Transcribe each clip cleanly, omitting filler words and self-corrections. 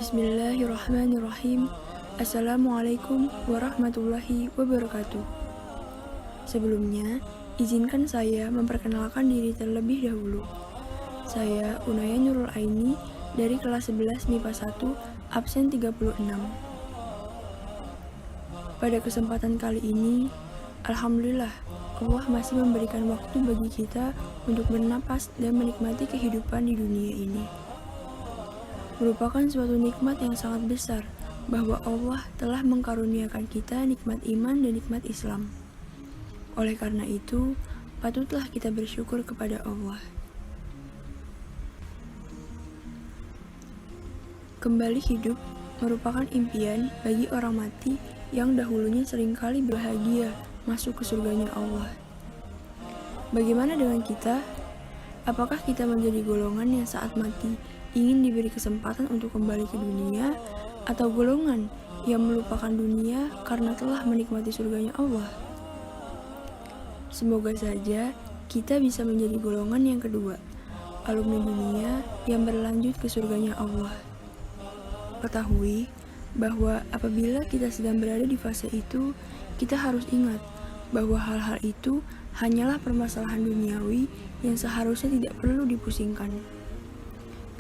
Bismillahirrahmanirrahim. Assalamualaikum warahmatullahi wabarakatuh. Sebelumnya, izinkan saya memperkenalkan diri terlebih dahulu. Saya Unaya Nurul Aini dari kelas 11 MIPA 1, absen 36. Pada kesempatan kali ini, Alhamdulillah, Allah masih memberikan waktu bagi kita untuk bernapas dan menikmati kehidupan di dunia ini. Merupakan suatu nikmat yang sangat besar bahwa Allah telah mengkaruniakan kita nikmat iman dan nikmat Islam. Oleh karena itu, patutlah kita bersyukur kepada Allah. Kembali hidup merupakan impian bagi orang mati yang dahulunya seringkali bahagia masuk ke surganya Allah. Bagaimana dengan kita? Apakah kita menjadi golongan yang saat mati ingin diberi kesempatan untuk kembali ke dunia, atau golongan yang melupakan dunia karena telah menikmati surganya Allah? Semoga saja kita bisa menjadi golongan yang kedua, alumni dunia yang berlanjut ke surganya Allah. Ketahui bahwa apabila kita sedang berada di fase itu, kita harus ingat bahwa hal-hal itu hanyalah permasalahan duniawi yang seharusnya tidak perlu dipusingkan.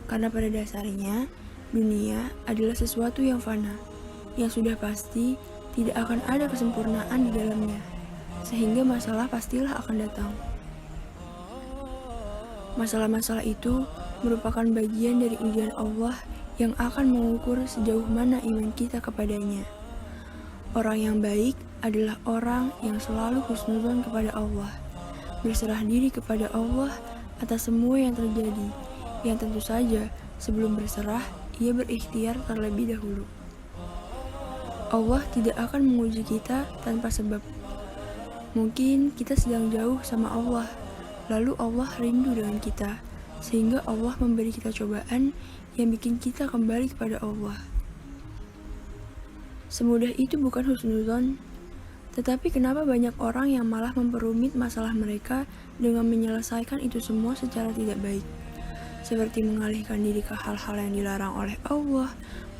Karena pada dasarnya, dunia adalah sesuatu yang fana, yang sudah pasti tidak akan ada kesempurnaan di dalamnya, sehingga masalah pastilah akan datang. Masalah-masalah itu merupakan bagian dari ujian Allah yang akan mengukur sejauh mana iman kita kepadanya. Orang yang baik adalah orang yang selalu husnuzon kepada Allah, berserah diri kepada Allah atas semua yang terjadi, yang tentu saja sebelum berserah, ia berikhtiar terlebih dahulu. Allah tidak akan menguji kita tanpa sebab. Mungkin kita sedang jauh sama Allah, lalu Allah rindu dengan kita, sehingga Allah memberi kita cobaan yang bikin kita kembali kepada Allah. Semudah itu bukan husnuzon, tetapi kenapa banyak orang yang malah memperumit masalah mereka dengan menyelesaikan itu semua secara tidak baik? Seperti mengalihkan diri ke hal-hal yang dilarang oleh Allah,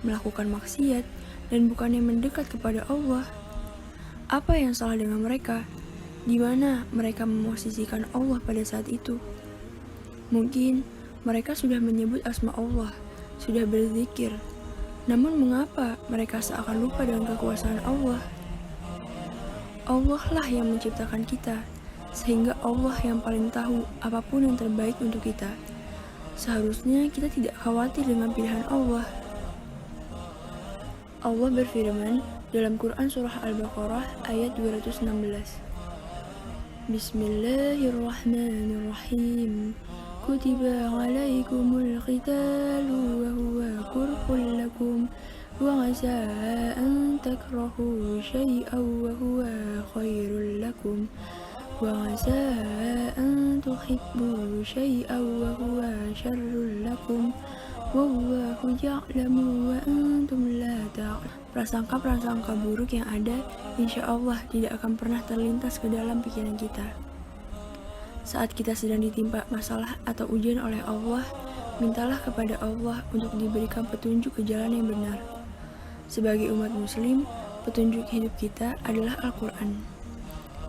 melakukan maksiat, dan bukannya mendekat kepada Allah. Apa yang salah dengan mereka? Di mana mereka memosisikan Allah pada saat itu? Mungkin mereka sudah menyebut asma Allah, sudah berzikir. Namun mengapa mereka seakan lupa dengan kekuasaan Allah? Allah lah yang menciptakan kita, sehingga Allah yang paling tahu apapun yang terbaik untuk kita. Seharusnya kita tidak khawatir dengan pilihan Allah. Allah berfirman dalam Quran Surah Al-Baqarah ayat 216. Bismillahirrahmanirrahim. Kutiba alaikumul qitalu wa huwa kurhul lakum wa asa an takrahu syai'an wa huwa khairul lakum وَعَسَىٰ أَن تُحِبُّوا شَيْئًا وَهُوَ شَرٌّ لَكُمْ وَاللَّهُ يَعْلَمُ وَأَنْتُمْ لَا تَعْلَمُونَ. Prasangka-prasangka buruk yang ada, insya Allah tidak akan pernah terlintas ke dalam pikiran kita. Saat kita sedang ditimpa masalah atau ujian oleh Allah, mintalah kepada Allah untuk diberikan petunjuk ke jalan yang benar. Sebagai umat muslim, petunjuk hidup kita adalah Al-Quran.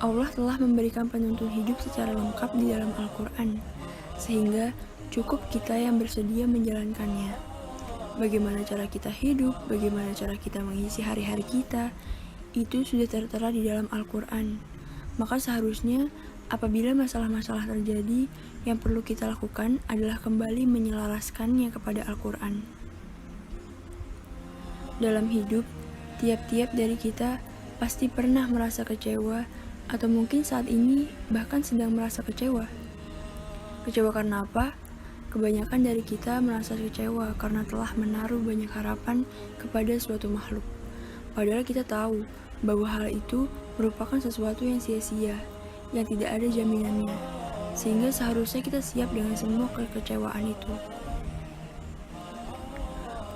Allah telah memberikan penuntun hidup secara lengkap di dalam Al-Quran, sehingga cukup kita yang bersedia menjalankannya. Bagaimana cara kita hidup, bagaimana cara kita mengisi hari-hari kita, itu sudah tertera di dalam Al-Quran. Maka seharusnya apabila masalah-masalah terjadi, yang perlu kita lakukan adalah kembali menyelaraskannya kepada Al-Quran. Dalam hidup, tiap-tiap dari kita pasti pernah merasa kecewa, atau mungkin saat ini bahkan sedang merasa kecewa. Kecewa karena apa? Kebanyakan dari kita merasa kecewa karena telah menaruh banyak harapan kepada suatu makhluk. Padahal kita tahu bahwa hal itu merupakan sesuatu yang sia-sia, yang tidak ada jaminannya. Sehingga seharusnya kita siap dengan semua kekecewaan itu.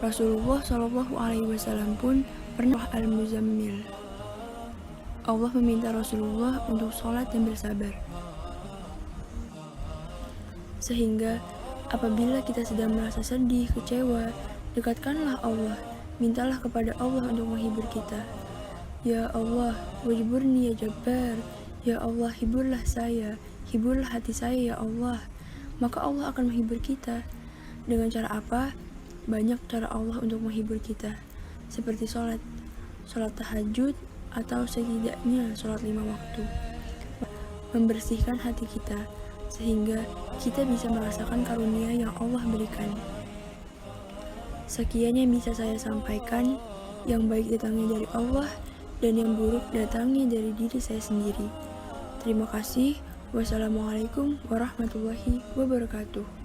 Rasulullah SAW pun pernah Al-Muzammil. Allah meminta Rasulullah untuk sholat dan bersabar. Sehingga apabila kita sedang merasa sedih, kecewa, Dekatkanlah Allah, mintalah kepada Allah untuk menghibur kita. Ya Allah, wajburni ya Jabbar. Ya Allah, hiburlah saya, hiburlah hati saya ya Allah. Maka Allah akan menghibur kita. Dengan cara apa? Banyak cara Allah untuk menghibur kita. Seperti sholat tahajud, atau setidaknya sholat 5 waktu. Membersihkan hati kita, sehingga kita bisa merasakan karunia yang Allah berikan. Sekian yang bisa saya sampaikan, yang baik datangnya dari Allah, dan yang buruk datangnya dari diri saya sendiri. Terima kasih. Wassalamualaikum warahmatullahi wabarakatuh.